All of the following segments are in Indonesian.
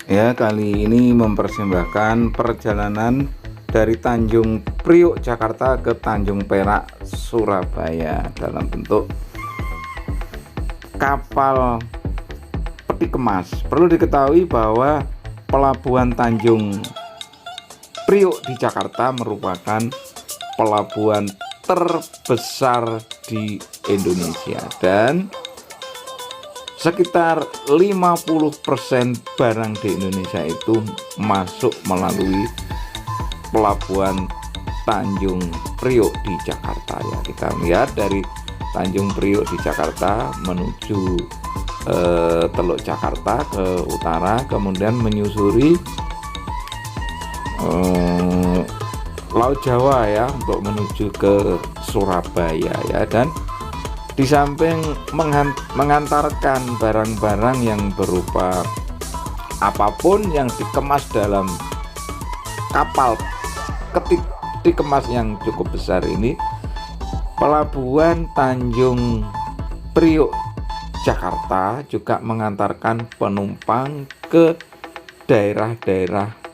Ya, kali ini mempersembahkan perjalanan dari Tanjung Priok Jakarta ke Tanjung Perak Surabaya dalam bentuk kapal peti kemas. Perlu diketahui bahwa pelabuhan Tanjung Priok di Jakarta merupakan pelabuhan terbesar di Indonesia, dan sekitar 50% barang di Indonesia itu masuk melalui pelabuhan Tanjung Priok di Jakarta. Ya, kita lihat dari Tanjung Priok di Jakarta menuju Teluk Jakarta ke utara, kemudian menyusuri Laut Jawa ya untuk menuju ke Surabaya ya, dan di samping mengantarkan barang-barang yang berupa apapun yang dikemas dalam kapal dikemas yang cukup besar ini, pelabuhan Tanjung Priok Jakarta juga mengantarkan penumpang ke daerah-daerah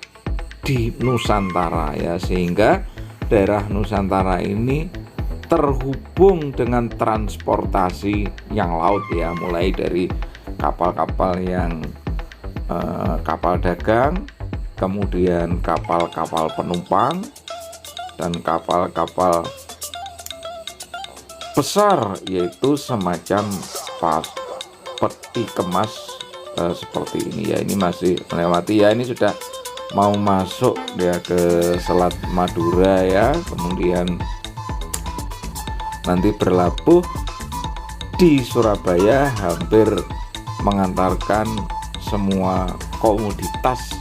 di Nusantara ya, sehingga daerah Nusantara ini terhubung dengan transportasi yang laut ya, mulai dari kapal-kapal yang kapal dagang, kemudian kapal-kapal penumpang, dan kapal-kapal besar yaitu semacam peti kemas seperti ini ya. Ini masih melewati ya, ini sudah mau masuk ya ke Selat Madura ya, kemudian nanti berlabuh di Surabaya, hampir mengantarkan semua komoditas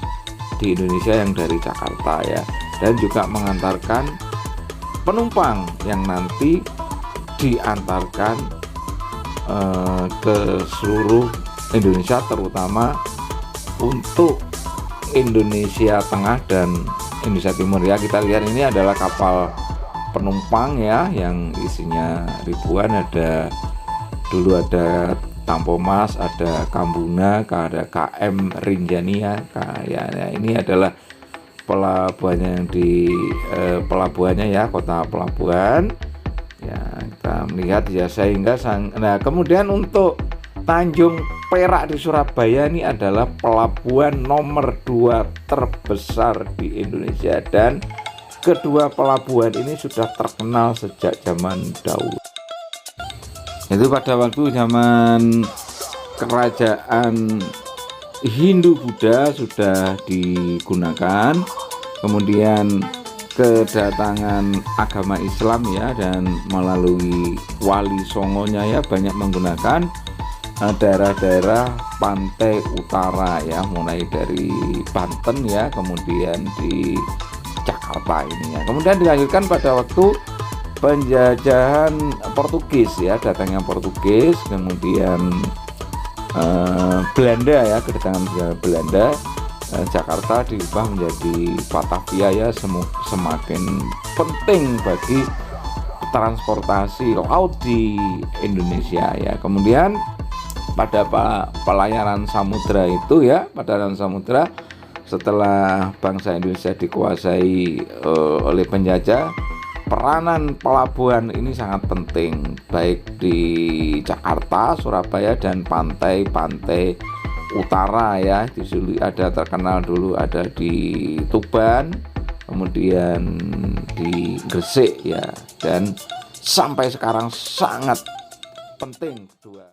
di Indonesia yang dari Jakarta ya, dan juga mengantarkan penumpang yang nanti diantarkan ke seluruh Indonesia, terutama untuk Indonesia Tengah dan Indonesia Timur ya. Kita lihat ini adalah kapal penumpang ya, yang isinya ribuan. Dulu ada Tampomas, ada Kambuna, ada KM Rinjania ya, ini adalah pelabuhannya yang di pelabuhannya ya, kota pelabuhan ya, kita melihat ya. Sehingga nah kemudian untuk Tanjung Perak di Surabaya ini adalah pelabuhan nomor 2 terbesar di Indonesia, dan kedua pelabuhan ini sudah terkenal sejak zaman dahulu. Itu pada waktu zaman kerajaan Hindu Buddha sudah digunakan, kemudian kedatangan agama Islam ya, dan melalui Wali Songonya ya banyak menggunakan daerah-daerah pantai utara ya, mulai dari Banten ya, kemudian di Jakarta ini ya. Kemudian dilanjutkan pada waktu penjajahan Portugis ya, datangnya Portugis, kemudian Belanda ya, kedatangan Belanda, Jakarta diubah menjadi Batavia ya, semakin penting bagi transportasi laut di Indonesia ya. Kemudian pada pelayaran samudra itu ya, pelayaran samudra setelah bangsa Indonesia dikuasai oleh penjajah, peranan pelabuhan ini sangat penting baik di Jakarta, Surabaya, dan pantai-pantai utara ya. Ada terkenal dulu ada di Tuban, kemudian di Gresik ya, dan sampai sekarang sangat penting kedua.